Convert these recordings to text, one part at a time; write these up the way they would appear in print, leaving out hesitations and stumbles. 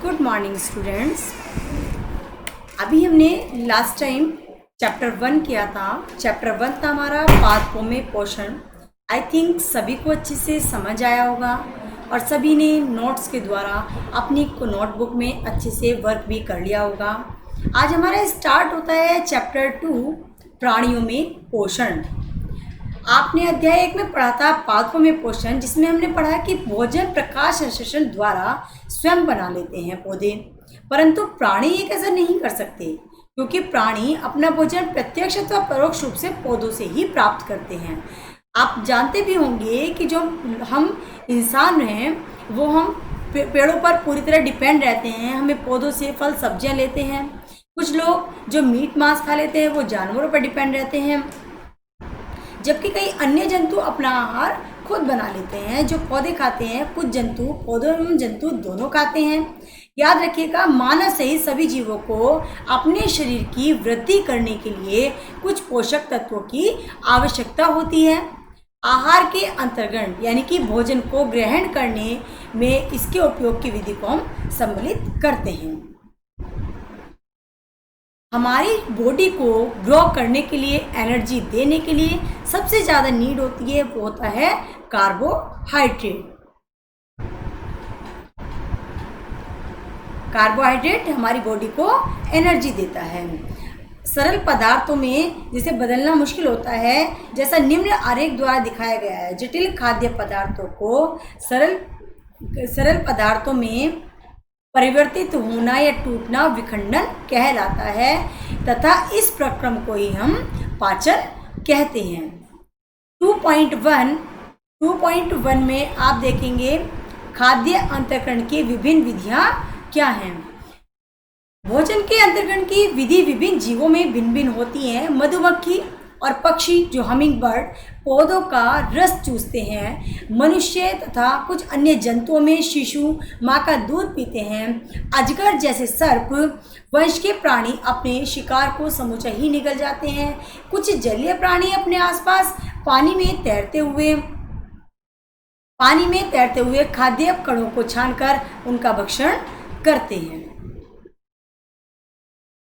Good morning students. अभी हमने last time chapter 1 किया था। चैप्टर 1 था हमारा पादपों में पोषण। आई थिंक सभी को अच्छे से समझ आया होगा और सभी ने नोट्स के द्वारा अपनी नोटबुक में अच्छे से वर्क भी कर लिया होगा। आज हमारा स्टार्ट होता है चैप्टर 2 प्राणियों में पोषण। आपने अध्याय 1 में पढ़ा था पादपों में पोषण, जिसमें हमने पढ़ा कि भोजन प्रकाश संश्लेषण द्वारा स्वयं बना लेते हैं पौधे, परंतु प्राणी एक ऐसा नहीं कर सकते क्योंकि प्राणी अपना भोजन प्रत्यक्ष अथवा परोक्ष रूप से पौधों से ही प्राप्त करते हैं। आप जानते भी होंगे कि जो हम इंसान हैं वो हम पेड़ों पर पूरी तरह डिपेंड रहते हैं। हमें पौधों से फल सब्जियां लेते हैं। कुछ लोग जो मीट मांस खा लेते हैं वो जानवरों पर डिपेंड रहते हैं, जबकि कई अन्य जंतु अपना आहार खुद बना लेते हैं। जो पौधे खाते हैं, कुछ जंतु पौधों एवं जंतु दोनों खाते हैं। याद रखिएगा, मानव सहित सभी जीवों को अपने शरीर की वृद्धि करने के लिए कुछ पोषक तत्वों की आवश्यकता होती है। आहार के अंतर्गण यानी कि भोजन को ग्रहण करने में इसके उपयोग की विधि को हम सम्मिलित करते हैं। हमारी बॉडी को ग्रो करने के लिए, एनर्जी देने के लिए सबसे ज़्यादा नीड होती है वो होता है कार्बोहाइड्रेट। कार्बोहाइड्रेट हमारी बॉडी को एनर्जी देता है। सरल पदार्थों में जिसे बदलना मुश्किल होता है, जैसा निम्न आरेख द्वारा दिखाया गया है। जटिल खाद्य पदार्थों को सरल पदार्थों में परिवर्तित होना या टूटना विखंडन कहलाता है तथा इस प्रक्रम को ही हम पाचन कहते हैं। 2.1 में आप देखेंगे खाद्य अंतःकरण की विभिन्न विधियां क्या हैं। भोजन के अंतःकरण की विधि विभिन्न जीवों में भिन्न भिन्न होती हैं। मधुमक्खी और पक्षी जो हमिंग बर्ड पौधों का रस चूसते हैं। मनुष्य तथा कुछ अन्य जंतुओं में शिशु माँ का दूध पीते हैं। अजगर जैसे सर्प वंश के प्राणी अपने शिकार को समूचा ही निगल जाते हैं। कुछ जलीय प्राणी अपने आसपास पानी में तैरते हुए खाद्य कणों को छानकर उनका भक्षण करते हैं।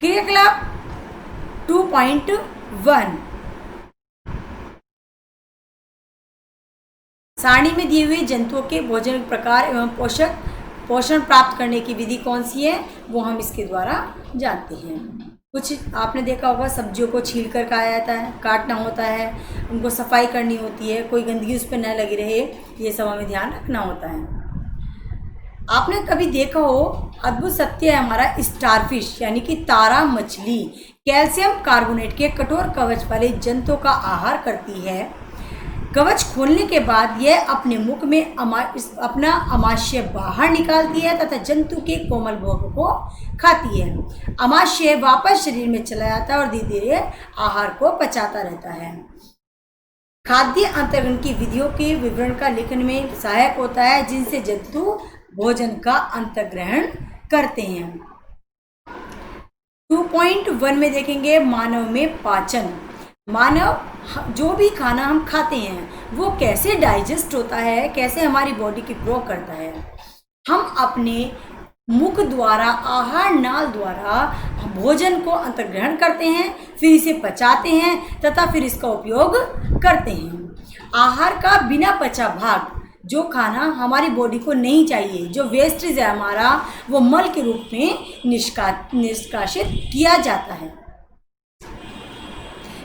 क्रियाकलाप 2.1 सारणी में दिए हुए जंतुओं के भोजन प्रकार एवं पोषण प्राप्त करने की विधि कौन सी है वो हम इसके द्वारा जानते हैं। कुछ आपने देखा होगा, सब्जियों को छील कर खाया जाता है, काटना होता है, उनको सफाई करनी होती है, कोई गंदगी उस पर न लगी रहे, ये सब हमें ध्यान रखना होता है। आपने कभी देखा हो, अद्भुत सत्य है हमारा, स्टारफिश यानी कि तारा मछली कैल्शियम कार्बोनेट के कठोर कवच वाले जंतुओं का आहार करती है। कवच खोलने के बाद यह अपने मुख में अपना अमाशय बाहर निकालती है तथा जंतु के कोमल भोग को खाती है। अमाशय वापस शरीर में चला जाता है और धीरे धीरे आहार को पचाता रहता है। खाद्य अंतःकरण की विधियों के विवरण का लेखन में सहायक होता है, जिनसे जंतु भोजन का अंतर्ग्रहण करते हैं। 2.1 में देखेंगे मानव में पाचन। मानव जो भी खाना हम खाते हैं वो कैसे डाइजेस्ट होता है, कैसे हमारी बॉडी की ग्रो करता है। हम अपने मुख द्वारा, आहार नाल द्वारा भोजन को अंतर्ग्रहण करते हैं, फिर इसे पचाते हैं तथा फिर इसका उपयोग करते हैं। आहार का बिना पचा भाग, जो खाना हमारी बॉडी को नहीं चाहिए, जो वेस्टेज है हमारा, वो मल के रूप में निष्कासित किया जाता है।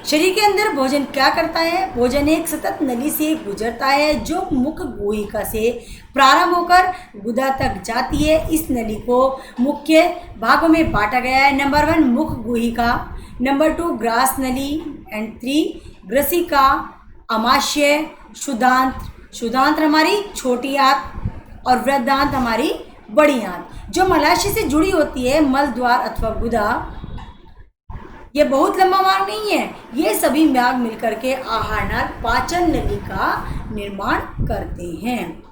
शरीर के अंदर भोजन क्या करता है? भोजन एक सतत नली से गुजरता है जो मुख गुहिका से प्रारंभ होकर गुदा तक जाती है। इस नली को मुख्य भागों में बांटा गया है। नंबर 1 मुख गुहिका, नंबर 2 ग्रास नली एंड 3 ग्रसिका, अमाशय, शुदांत्र हमारी छोटी आंत और वृद्धांत हमारी बड़ी आंत, जो मलाशय से जुड़ी होती है। मल द्वार अथवा गुदा ये बहुत लंबा मार्ग नहीं है। ये सभी मार्ग मिलकर के आहार नाल पाचन नली का निर्माण करते हैं।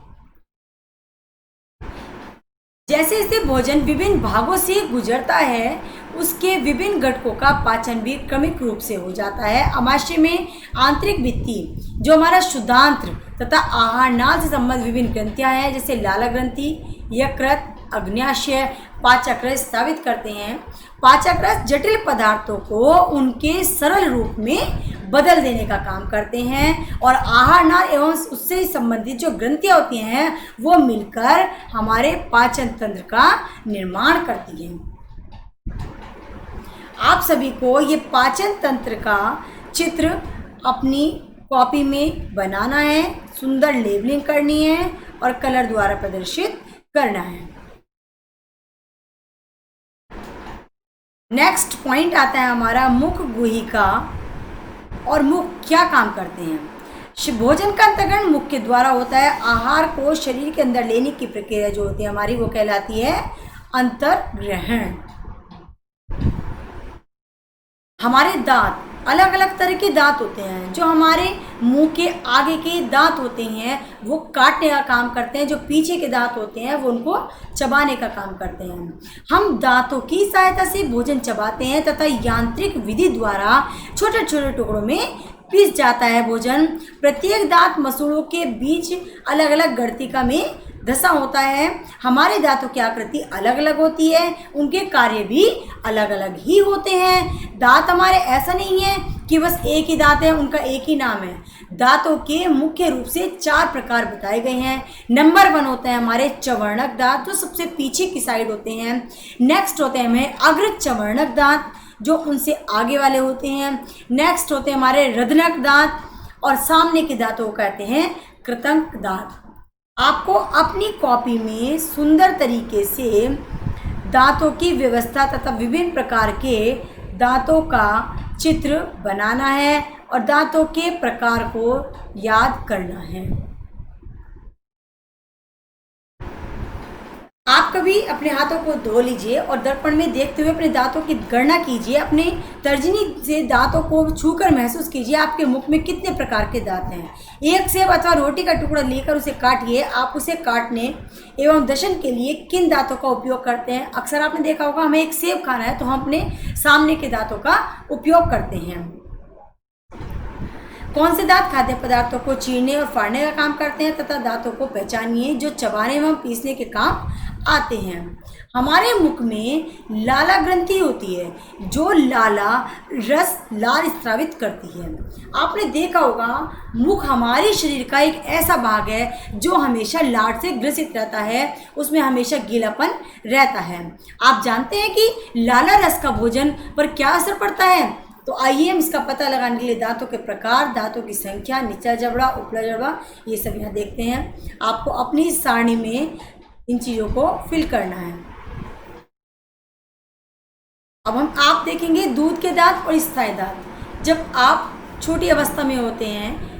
जैसे जैसे भोजन विभिन्न भागों से गुजरता है, उसके विभिन्न घटकों का पाचन भी क्रमिक रूप से हो जाता है। अमाशय में आंतरिक भित्ति, जो हमारा शुद्धांत्र तथा आहार नाल से संबंधित विभिन्न ग्रंथियां हैं, जैसे लाला ग्रंथि, यकृत, अग्न्याशय, पाचक रस स्थापित करते हैं। पाचक रस जटिल पदार्थों को उनके सरल रूप में बदल देने का काम करते हैं और आहार नाल एवं उससे संबंधित जो ग्रंथियाँ होती हैं वो मिलकर हमारे पाचन तंत्र का निर्माण करती हैं। आप सभी को ये पाचन तंत्र का चित्र अपनी कॉपी में बनाना है, सुंदर लेबलिंग करनी है और कलर द्वारा प्रदर्शित करना है। नेक्स्ट पॉइंट आता है हमारा मुख गुहिका और मुख क्या काम करते हैं। भोजन का अंतर्गण मुख के द्वारा होता है। आहार को शरीर के अंदर लेने की प्रक्रिया जो होती है हमारी वो कहलाती है अंतर्ग्रहण। हमारे दांत, अलग अलग तरह के दांत होते हैं। जो हमारे मुंह के आगे के दांत होते हैं वो काटने का काम करते हैं, जो पीछे के दांत होते हैं वो उनको चबाने का काम करते हैं। हम दांतों की सहायता से भोजन चबाते हैं तथा यांत्रिक विधि द्वारा छोटे छोटे टुकड़ों में पीस जाता है भोजन। प्रत्येक दांत मसूड़ों के बीच अलग अलग गर्तिका में धंसा होता है। हमारे दांतों की आकृति अलग अलग होती है, उनके कार्य भी अलग अलग ही होते हैं। दांत हमारे ऐसा नहीं है कि बस एक ही दांत है, उनका एक ही नाम है। दांतों के मुख्य रूप से 4 प्रकार बताए गए हैं। नंबर 1 होते हैं हमारे चवर्णक दांत, जो सबसे पीछे की साइड होते हैं। नेक्स्ट होते हैं हमें अग्र चवर्णक दांत, जो उनसे आगे वाले होते हैं। नेक्स्ट होते हैं हमारे रदनक दांत और सामने के दांतों को कहते हैं कृतंक दांत। आपको अपनी कॉपी में सुंदर तरीके से दांतों की व्यवस्था तथा विभिन्न प्रकार के दांतों का चित्र बनाना है और दांतों के प्रकार को याद करना है। आप कभी अपने हाथों को धो लीजिए और दर्पण में देखते हुए अपने दांतों की गणना कीजिए। अपने तर्जनी से दांतों को छूकर महसूस कीजिए आपके मुख में कितने प्रकार के दांत हैं। एक सेब अथवा रोटी का टुकड़ा लेकर उसे काटिए। आप उसे काटने एवं दर्शन के लिए किन दांतों का उपयोग करते हैं? अक्सर आपने देखा होगा हमें एक सेब खाना है तो हम अपने सामने के दांतों का उपयोग करते हैं। कौन से दांत खाद्य पदार्थों को चीरने और फाड़ने का काम करते हैं तथा दांतों को पहचानिए जो चबाने एवं पीसने के काम आते हैं। हमारे मुख में लाला ग्रंथि होती है जो लाला रस लाल स्रावित करती है। आपने देखा होगा मुख हमारे शरीर का एक ऐसा भाग है जो हमेशा लार से ग्रसित रहता है, उसमें हमेशा गीलापन रहता है। आप जानते हैं कि लाला रस का भोजन पर क्या असर पड़ता है? तो आइए हम इसका पता लगाने के लिए दांतों के प्रकार, दांतों की संख्या, निचला जबड़ा, उपला जबड़ा, ये सब यहाँ देखते हैं। आपको अपनी सारणी में इन चीज़ों को फिल करना है। अब आप देखेंगे दूध के दांत और स्थायी दांत। जब आप छोटी अवस्था में होते हैं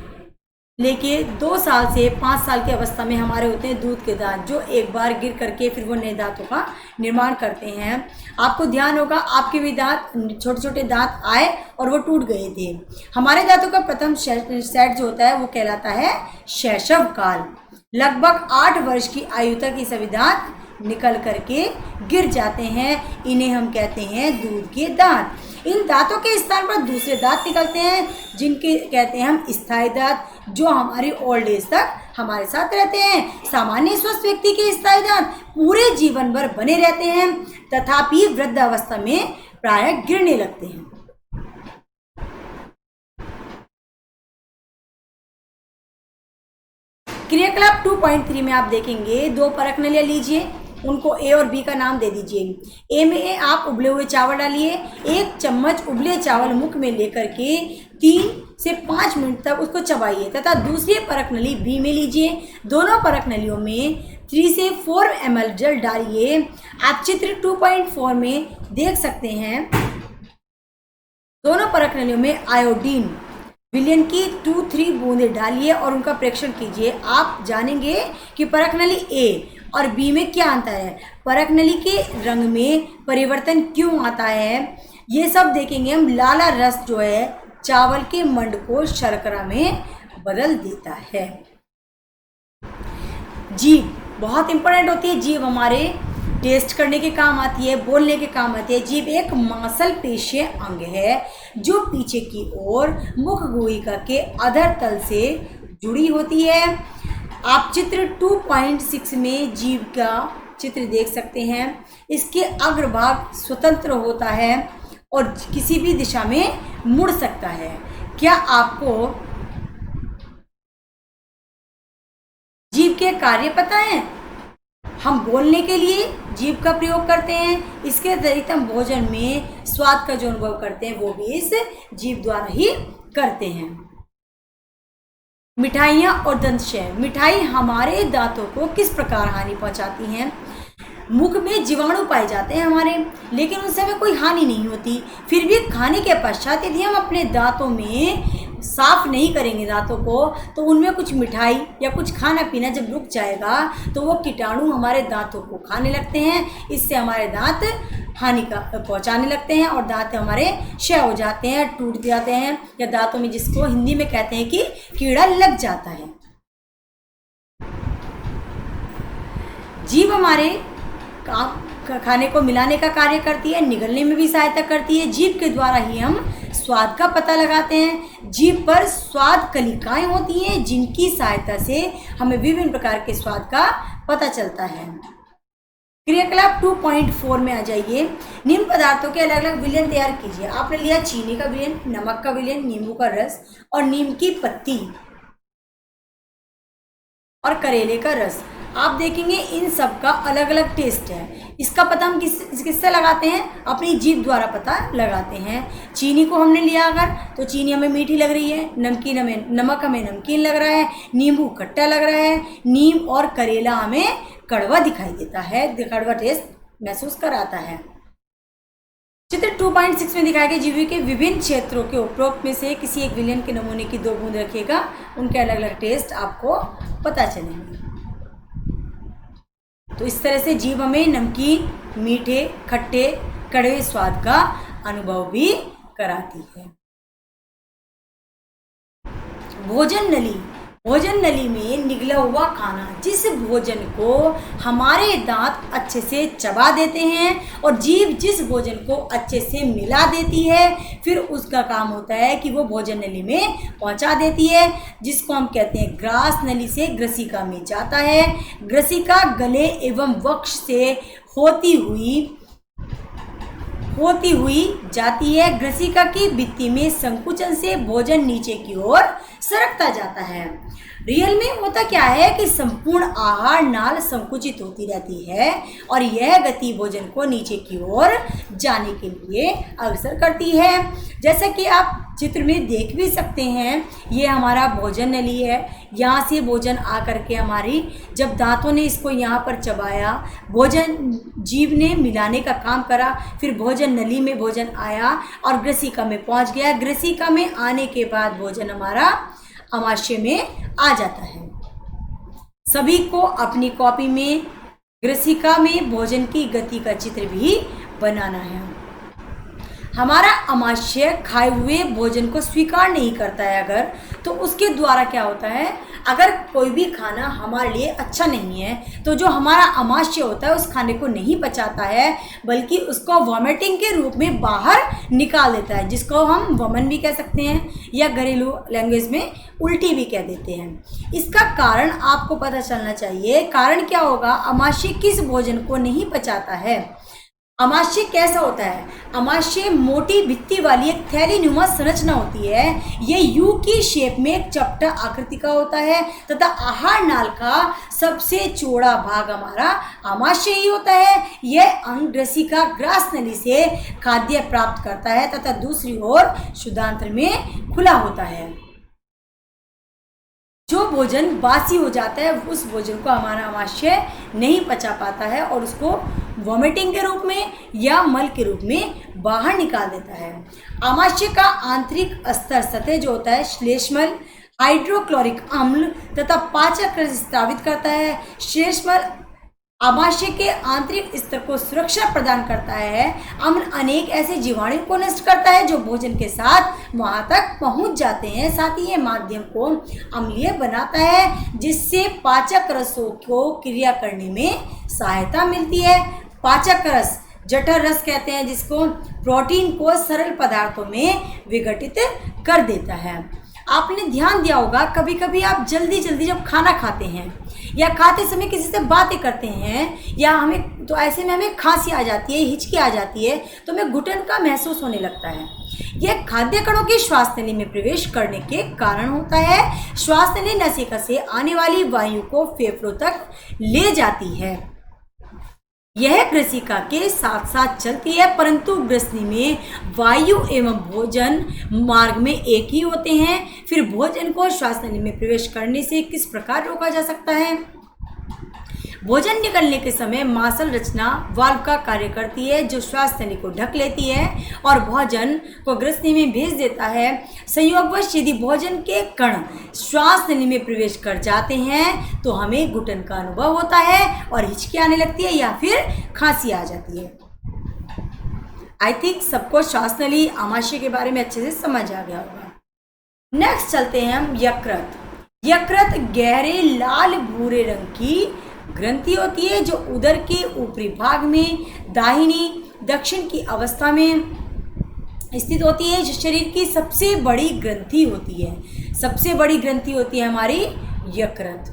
लेके 2 साल से 5 साल की अवस्था में हमारे होते हैं दूध के दांत, जो एक बार गिर करके फिर वो नए दांतों का निर्माण करते हैं। आपको ध्यान होगा आपके भी दांत, छोटे छोटे दांत आए और वो टूट गए थे। हमारे दांतों का प्रथम सेट जो होता है वो कहलाता है शैशव काल। लगभग 8 वर्ष की आयु तक ये सभी दांत निकल करके गिर जाते हैं। इन्हें हम कहते हैं दूध के दांत। इन दांतों के स्थान पर दूसरे दांत निकलते हैं जिनके कहते हैं हम स्थायी दांत, जो हमारी ओल्ड एज तक हमारे साथ रहते हैं। सामान्य स्वस्थ व्यक्ति के स्थायी दांत पूरे जीवन भर बने रहते हैं, तथापि वृद्धावस्था में प्रायः गिरने लगते हैं। क्रियाकलाप 2.3 में आप देखेंगे 2 परख नलियाँ लीजिए, उनको ए और बी का नाम दे दीजिए। ए में आप उबले हुए चावल डालिए। 1 चम्मच उबले चावल मुख में लेकर के 3 से 5 मिनट तक उसको चबाइए तथा दूसरी परख नली बी में लीजिए। दोनों परख नलियों में 3 से 4 ml जल डालिए। आप चित्र 2.4 में देख सकते हैं। दोनों परख नलियों में आयोडीन विलयन की 2-3 बूंदें डालिए और उनका परीक्षण कीजिए। आप जानेंगे कि परख नली ए और बी में क्या अंतर है, परख नली के रंग में परिवर्तन क्यों आता है, ये सब देखेंगे हम। लाला रस जो है चावल के मंड को शर्करा में बदल देता है। जीभ बहुत इंपॉर्टेंट होती है। जीभ हमारे टेस्ट करने के काम आती है, बोलने के काम आती है। जीभ एक मांसपेशीय अंग है जो पीछे की ओर मुख गुहिका के अधर तल से जुड़ी होती है। आप चित्र 2.6 में जीव का चित्र देख सकते हैं। इसके अग्रभाग स्वतंत्र होता है और किसी भी दिशा में मुड़ सकता है। क्या आपको जीभ के कार्य पता है? हम बोलने के लिए जीभ का प्रयोग करते हैं। इसके अतिरिक्त हम भोजन में स्वाद का जो अनुभव करते हैं वो भी इस जीभ द्वारा ही करते हैं। मिठाइयाँ और दंतशय। मिठाई हमारे दांतों को किस प्रकार हानि पहुंचाती हैं? मुख में जीवाणु पाए जाते हैं हमारे, लेकिन उनसे हमें कोई हानि नहीं होती। फिर भी खाने के पश्चात यदि हम अपने दांतों में साफ नहीं करेंगे दांतों को, तो उनमें कुछ मिठाई या कुछ खाना पीना जब रुक जाएगा तो वो कीटाणु हमारे दांतों को खाने लगते हैं। इससे हमारे दांत हानि का पहुंचाने लगते हैं और दांत हमारे क्षय हो जाते हैं, टूट जाते हैं, या दांतों में जिसको हिंदी में कहते हैं कि कीड़ा लग जाता है। जीभ हमारे खाने को मिलाने का कार्य करती है, निगलने में भी सहायता करती है। जीभ के द्वारा ही हम स्वाद का पता लगाते हैं। जीभ पर स्वाद कलिकाएं होती हैं जिनकी सहायता से हमें विभिन्न प्रकार के स्वाद का पता चलता है। क्रियाकलाप 2.4 में आ जाइए। निम्न पदार्थों के अलग अलग विलयन तैयार कीजिए। आपने लिया चीनी का विलयन, नमक का विलयन, नींबू का रस और नीम की पत्ती और करेले का रस। आप देखेंगे इन सब का अलग अलग टेस्ट है। इसका पता हम किससे लगाते हैं? अपनी जीभ द्वारा पता लगाते हैं। चीनी को हमने लिया अगर, तो चीनी हमें मीठी लग रही है, नमक हमें नमकीन लग रहा है, नींबू खट्टा लग रहा है, नीम और करेला हमें कड़वा दिखाई देता है, कड़वा टेस्ट महसूस कराता है। चित्र 2.6 में दिखाए गए जीव के विभिन्न क्षेत्रों के उपरोक्त में से किसी एक विलयन के नमूने की 2 बूंद रखिएगा। उनके अलग अलग टेस्ट आपको पता चलेंगे। तो इस तरह से जीभ हमें नमकीन, मीठे, खट्टे, कड़वे स्वाद का अनुभव भी कराती है। भोजन नली। भोजन नली में निगला हुआ खाना, जिस भोजन को हमारे दांत अच्छे से चबा देते हैं और जीभ जिस भोजन को अच्छे से मिला देती है, फिर उसका काम होता है कि वो भोजन नली में पहुंचा देती है, जिसको हम कहते हैं ग्रास नली से ग्रसिका में जाता है। ग्रसिका गले एवं वक्ष से होती हुई जाती है। ग्रसिका की भित्ति में संकुचन से भोजन नीचे की ओर सरकता जाता है। रियल में होता क्या है कि संपूर्ण आहार नाल संकुचित होती रहती है और यह गति भोजन को नीचे की ओर जाने के लिए अग्रसर करती है। जैसा कि आप चित्र में देख भी सकते हैं, ये हमारा भोजन नली है। यहाँ से भोजन आकर के हमारी जब दांतों ने इसको यहाँ पर चबाया, भोजन जीभ ने मिलाने का काम करा, फिर भोजन नली में भोजन आया और ग्रसिका में पहुँच गया। ग्रसिका में आने के बाद भोजन हमारा अमाशय में आ जाता है। सभी को अपनी कॉपी में ग्रसिका में भोजन की गति का चित्र भी बनाना है। हमारा अमाशय खाए हुए भोजन को स्वीकार नहीं करता है अगर, तो उसके द्वारा क्या होता है, अगर कोई भी खाना हमारे लिए अच्छा नहीं है तो जो हमारा अमाशय होता है उस खाने को नहीं पचाता है, बल्कि उसको वॉमिटिंग के रूप में बाहर निकाल देता है, जिसको हम वमन भी कह सकते हैं या घरेलू लैंग्वेज में उल्टी भी कह देते हैं। इसका कारण आपको पता चलना चाहिए। कारण क्या होगा? अमाशय किस भोजन को नहीं पचाता है। अमाशय कैसा होता है? अमाशय मोटी भित्ति वाली एक थैलीनुमा संरचना होती है। ये यू की शेप में एक चपटा आकृति का होता है तथा आहार नाल का सबसे चौड़ा भाग हमारा अमाशय ही होता है। यह अंग ग्रसिका ग्रास नली से खाद्य प्राप्त करता है तथा दूसरी ओर शुद्धांत्र में खुला होता है। जो भोजन बासी हो जाता है उस भोजन को हमारा अमाशय नहीं पचा पाता है और उसको वॉमिटिंग के रूप में या मल के रूप में बाहर निकाल देता है। अमाशय का आंतरिक स्तर सतह जो होता है श्लेष्मल, हाइड्रोक्लोरिक अम्ल तथा पाचक रस स्रावित करता है। श्लेष्मल अमाशय के आंतरिक स्तर को सुरक्षा प्रदान करता है। अम्ल अनेक ऐसे जीवाणु को नष्ट करता है जो भोजन के साथ वहां तक पहुंच जाते हैं। साथ ही ये माध्यम को अम्लीय बनाता है, जिससे पाचक रसों को क्रिया करने में सहायता मिलती है। पाचक रस जठर रस कहते हैं, जिसको प्रोटीन को सरल पदार्थों में विघटित कर देता है। आपने ध्यान दिया होगा कभी कभी आप जल्दी जल्दी जब खाना खाते हैं या खाते समय किसी से बातें करते हैं या हमें तो ऐसे में हमें खांसी आ जाती है, हिचकी आ जाती है, तो हमें घुटन का महसूस होने लगता है। यह खाद्य कणों के श्वास नली में प्रवेश करने के कारण होता है। श्वास नली नसिका से आने वाली वायु को फेफड़ों तक ले जाती है। यह ग्रसिका के साथ साथ चलती है, परंतु ग्रसनी में वायु एवं भोजन मार्ग में एक ही होते हैं। फिर भोजन को श्वास नली में प्रवेश करने से किस प्रकार रोका जा सकता है? भोजन निकलने के समय मांसल रचना वाल्व का कार्य करती है, जो श्वास नली को ढक लेती है और भोजन को ग्रसनी में भेज देता है। संयोगवश यदि भोजन के कण श्वास नली में प्रवेश कर जाते हैं तो हमें घुटन का अनुभव होता है और हिचकी आने लगती है या फिर खांसी आ जाती है। आई थिंक सबको श्वास नली आमाशय के बारे में अच्छे से समझ आ गया होगा। नेक्स्ट चलते हैं हम यकृत। यकृत गहरे लाल भूरे रंग की ग्रंथि होती है, जो उदर के ऊपरी भाग में दाहिनी दक्षिण की अवस्था में स्थित होती है, जो शरीर की सबसे बड़ी ग्रंथि होती है। सबसे बड़ी ग्रंथि होती है हमारी यकृत।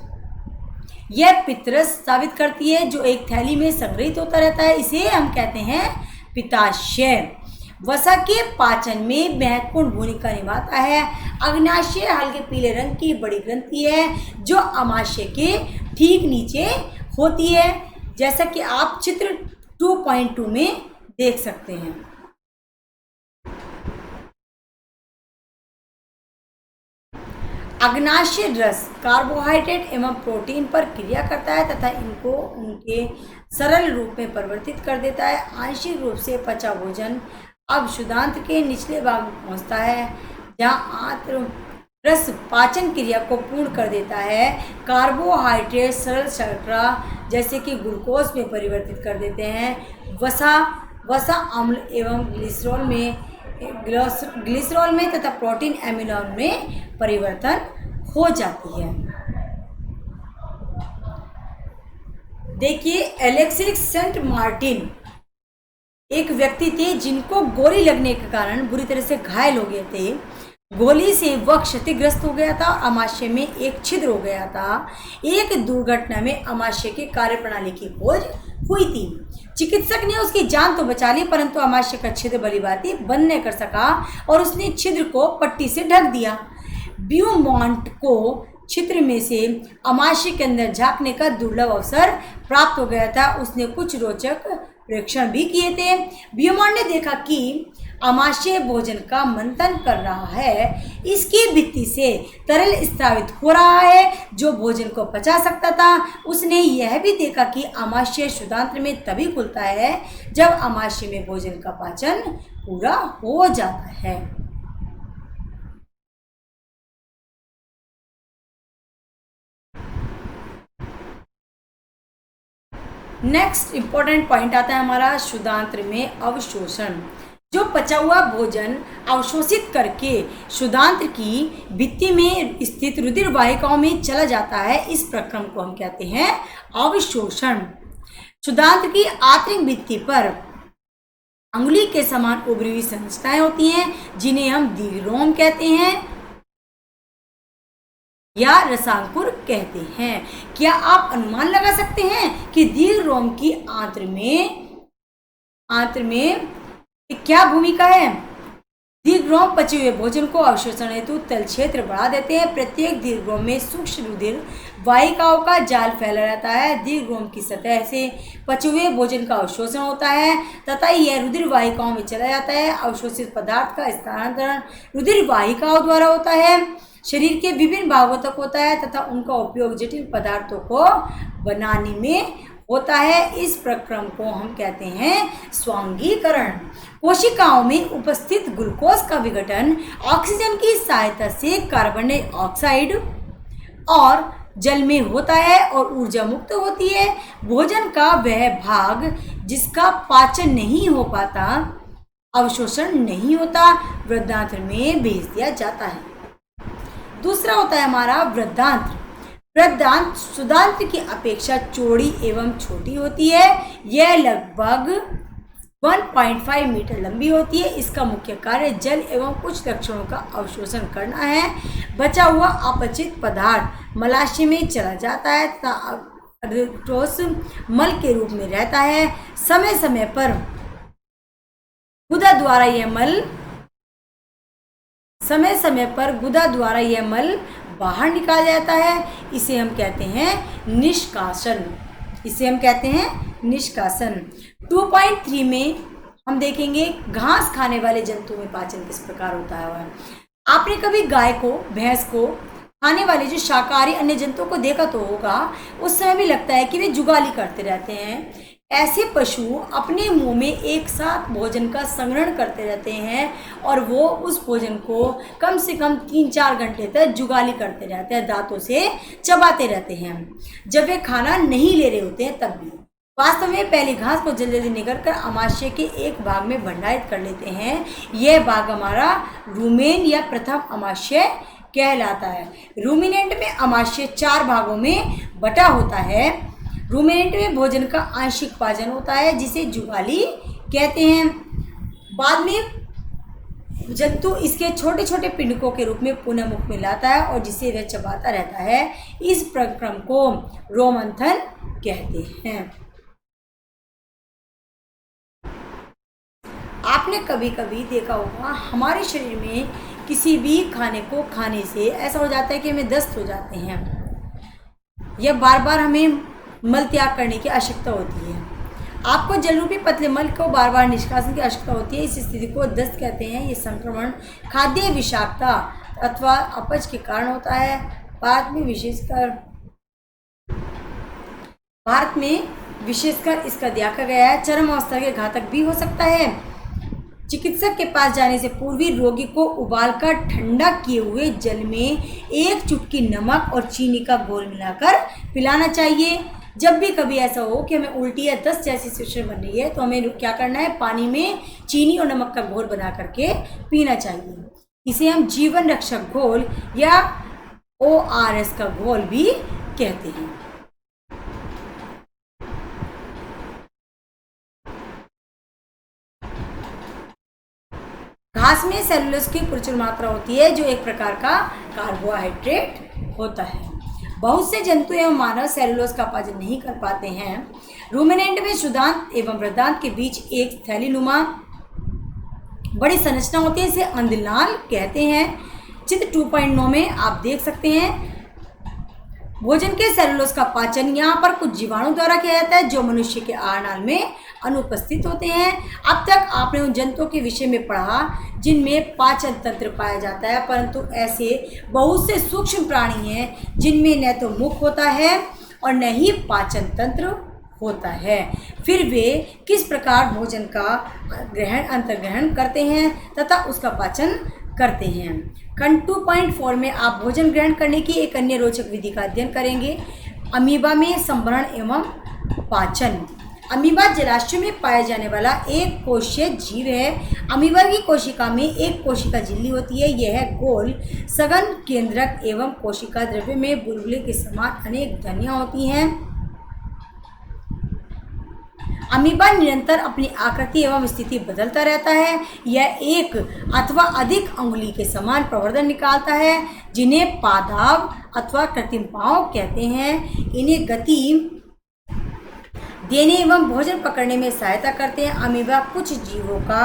यह पित्तरस साबित करती है, जो एक थैली में संग्रहित होता रहता है। इसे हम कहते हैं पित्ताशय। वसा के पाचन में महत्वपूर्ण भूमिका निभाता है। अग्नाशय हल्के पीले रंग की बड़ी ग्रंथि है, जो आमाशय के ठीक नीचे होती है, जैसा कि आप चित्र 2.2 में देख सकते हैं। अग्नाशय रस कार्बोहाइड्रेट एवं प्रोटीन पर क्रिया करता है तथा इनको उनके सरल रूप में परिवर्तित कर देता है। आंशिक रूप से पचा भोजन अब शुदांत्र के निचले भाग में पहुंचता है, जहां आंत्र रस पाचन क्रिया को पूर्ण कर देता है। कार्बोहाइड्रेट सरल शर्करा जैसे कि ग्लूकोज में परिवर्तित कर देते हैं। वसा अम्ल एवं ग्लिसरॉल में तथा प्रोटीन एमिनोल में परिवर्तन हो जाती है। देखिए, एलेक्सिस सेंट मार्टिन एक व्यक्ति थे जिनको गोली लगने के कारण बुरी तरह से घायल हो गए थे। गोली से वह क्षतिग्रस्त हो गया था और आमाशय में एक छिद्र हो गया था। एक दुर्घटना में आमाशय की कार्यप्रणाली की खोज हुई थी। चिकित्सक ने उसकी जान तो बचा ली, परंतु आमाशय का छिद्र भलीभांति बंद नहीं कर सका और उसने छिद्र को पट्टी से ढक दिया। ब्यूमॉन्ट को छिद्र में से आमाशय के अंदर झांकने का दुर्लभ अवसर प्राप्त हो गया था। उसने कुछ रोचक परीक्षण भी किए थे। ब्यूमॉन्ट ने देखा कि आमाशय भोजन का मंथन कर रहा है। इसकी भित्ति से तरल स्रावित हो रहा है, जो भोजन को पचा सकता था। उसने यह भी देखा कि आमाशय शुदांत्र में तभी खुलता है जब आमाशय में भोजन का पाचन पूरा हो जाता है। नेक्स्ट इंपॉर्टेंट पॉइंट आता है हमारा शुदांत्र में अवशोषण। जो पचा हुआ भोजन अवशोषित करके शुदांत्र की भित्ति में स्थित रुधिर वाहिकाओं में चला जाता है, इस प्रक्रम को हम कहते हैं अवशोषण। शुदांत्र की आंतरिक भित्ति पर अंगुली के समान उभरी हुई संरचनाएं होती हैं, जिन्हें हम दीर्घरोम कहते हैं या रसांकुर कहते हैं। क्या आप अनुमान लगा सकते हैं कि दीर्घरोम की आंत्र में क्या भूमिका है? दीर्घरोम पचे हुए भोजन को अवशोषण हेतु तल क्षेत्र बढ़ा देते हैं। प्रत्येक दीर्घरोम में सूक्ष्म रुधिर वाहिकाओं का जाल फैला रहता है। दीर्घरोम की सतह से पचे हुए भोजन का अवशोषण होता है तथा यह रुधिर वाहिकाओं में चला जाता है। अवशोषित पदार्थ का स्थानांतरण रुधिर वाहिकाओं द्वारा होता है, शरीर के विभिन्न भागों तक होता है तथा उनका उपयोग जटिल पदार्थों को बनाने में होता है। इस प्रक्रम को हम कहते हैं स्वांगीकरण। कोशिकाओं में उपस्थित ग्लूकोज का विघटन ऑक्सीजन की सहायता से कार्बन डाइऑक्साइड और जल में होता है और ऊर्जा मुक्त होती है। भोजन का वह भाग जिसका पाचन नहीं हो पाता, अवशोषण नहीं होता, वृद्धांत्र में भेज दिया जाता है। दूसरा होता है हमारा वृद्धांत्र। वृद्धांत्र शुदांत्र की अपेक्षा चौड़ी एवं छोटी होती है। यह लगभग 1.5 मीटर लंबी होती है। इसका मुख्य कार्य जल एवं कुछ लक्षणों का अवशोषण करना है। बचा हुआ अपचित पदार्थ मलाशय में चला जाता है तथा ठोस मल के रूप में रहता है। समय समय पर गुदा द्वारा यह मल बाहर निकाला जाता है। इसे हम कहते हैं निष्कासन। 2.3 में हम देखेंगे घास खाने वाले जंतुओं में पाचन किस प्रकार होता है। आपने कभी गाय को, भैंस को खाने वाले जो शाकाहारी अन्य जंतुओं को देखा तो होगा, उस समय भी लगता है कि वे जुगाली करते रहते हैं। ऐसे पशु अपने मुंह में एक साथ भोजन का संग्रहण करते रहते हैं और वो उस भोजन को कम से कम 3-4 घंटे तक जुगाली करते रहते हैं, दांतों से चबाते रहते हैं जब वे खाना नहीं ले रहे होते हैं तब भी। वास्तव में पहली घास को जल्दी जल्दी निगल कर अमाशय के एक भाग में भंडारित कर लेते हैं। यह भाग हमारा रूमेन या प्रथम अमाशय कहलाता है। रूमिनेंट में अमाशय 4 भागों में बटा होता है। रूमिनेंट में भोजन का आंशिक पाचन होता है जिसे जुगाली कहते हैं। बाद में जंतु इसके छोटे छोटे पिंडकों के रूप में पुनः मुख में लाता है और जिसे वह चबाता रहता है। इस प्रक्रम को रोमंथन कहते हैं। आपने कभी कभी देखा होगा हमारे शरीर में किसी भी खाने को खाने से ऐसा हो जाता है कि हमें दस्त हो जाते हैं या बार बार हमें मल त्याग करने की आवश्यकता होती है। आपको जलरूपी पतले मल को बार बार निष्कासन की आवश्यकता होती है। इस स्थिति को दस्त कहते हैं। ये संक्रमण खाद्य विषाक्तता अथवा अपच के कारण होता है। भारत में विशेषकर इसका देखा गया है चरम अवस्था के घातक भी हो सकता है। चिकित्सक के पास जाने से पूर्व रोगी को उबालकर ठंडा किए हुए जल में 1 चुटकी नमक और चीनी का घोल मिलाकर पिलाना चाहिए। जब भी कभी ऐसा हो कि हमें उल्टी या दस्त जैसी सिचुएशन बन रही है तो हमें क्या करना है, पानी में चीनी और नमक का घोल बना करके पीना चाहिए। इसे हम जीवन रक्षक घोल या ORS का घोल भी कहते हैं। घास में सेलुलोज की प्रचुर मात्रा होती है जो एक प्रकार का कार्बोहाइड्रेट होता है। बहुत से जंतु एवं मानव सेलुलोज का पाचन नहीं कर पाते हैं। रूमिनेंट में शुदांत एवं वृद्धांत के बीच एक थैलीनुमा बड़ी संरचना होती है। इसे अंदनाल कहते हैं। चित्र 2.9 में आप देख सकते हैं भोजन के सेलुलोज का पाचन यहाँ पर कुछ जीवाणु द्वारा किया जाता है जो मनुष्य के आहार नाल में अनुपस्थित होते हैं। अब तक आपने उन जंतुओं के विषय में पढ़ा जिनमें पाचन तंत्र पाया जाता है, परंतु ऐसे बहुत से सूक्ष्म प्राणी हैं जिनमें न तो मुख होता है और न ही पाचन तंत्र होता है। फिर वे किस प्रकार भोजन का अंतर्ग्रहण करते हैं तथा उसका पाचन करते हैं। खंड 2.4 में आप भोजन ग्रहण करने की एक अन्य रोचक विधि का अध्ययन करेंगे, अमीबा में संभरण एवं पाचन। अमीबा जलाशय में पाया जाने वाला एक कोशीय जीव है। अमीबा की कोशिका में एक कोशिका झिल्ली होती है। यह गोल सघन केंद्रक एवं कोशिका द्रव्य में बुलबुले के समान अनेक धनियाँ होती हैं। अमीबा निरंतर अपनी आकृति एवं स्थिति बदलता रहता है। यह एक अथवा अधिक अंगुली के समान प्रवर्धन निकालता है जिन्हें पादाव अथवा कृत्रिम पाँव कहते हैं। इन्हें गति देने एवं भोजन पकड़ने में सहायता करते हैं। अमीबा कुछ जीवों का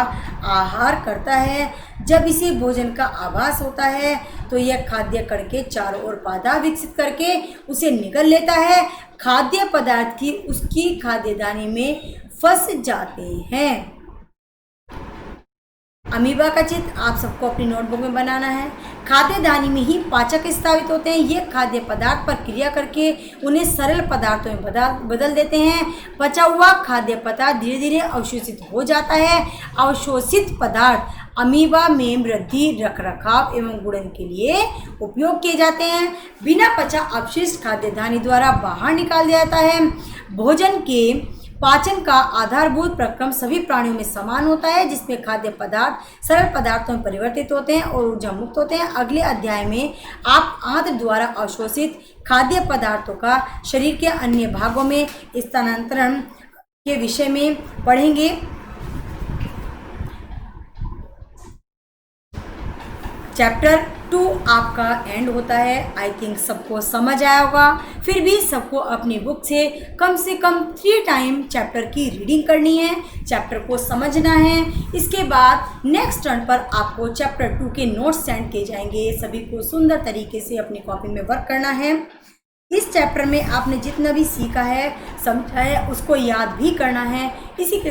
आहार करता है। जब इसे भोजन का आभास होता है तो यह खाद्य कण के चारों ओर बाधा विकसित करके उसे निगल लेता है। खाद्य पदार्थ की उसकी खाद्यदानी में फंस जाते हैं। अमीबा का चित्र आप सबको अपनी नोटबुक में बनाना है। खाद्यदानी में ही पाचक स्थापित होते हैं। ये खाद्य पदार्थ पर क्रिया करके उन्हें सरल पदार्थों में बदल देते हैं। बचा हुआ खाद्य पदार्थ धीरे धीरे अवशोषित हो जाता है। अवशोषित पदार्थ अमीबा में वृद्धि, रखरखाव एवं गुणन के लिए उपयोग किए जाते हैं। बिना पचा अपशिष्ट खाद्यदानी द्वारा बाहर निकाल दिया जाता है। भोजन के पाचन का आधारभूत प्रक्रम सभी प्राणियों में समान होता है, जिसमें खाद्य पदार्थ सरल पदार्थों में परिवर्तित होते हैं और ऊर्जा मुक्त होते हैं। अगले अध्याय में आप आंत्र द्वारा अवशोषित खाद्य पदार्थों का शरीर के अन्य भागों में स्थानांतरण के विषय में पढ़ेंगे। चैप्टर 2 आपका एंड होता है। आई थिंक सबको समझ आया होगा। फिर भी सबको अपनी बुक से कम 3 टाइम चैप्टर की रीडिंग करनी है, चैप्टर को समझना है। इसके बाद नेक्स्ट टर्न पर आपको चैप्टर 2 के नोट्स सेंड किए जाएंगे। सभी को सुंदर तरीके से अपनी कॉपी में वर्क करना है। इस चैप्टर में आपने जितना भी सीखा है, समझा है, उसको याद भी करना है। इसी के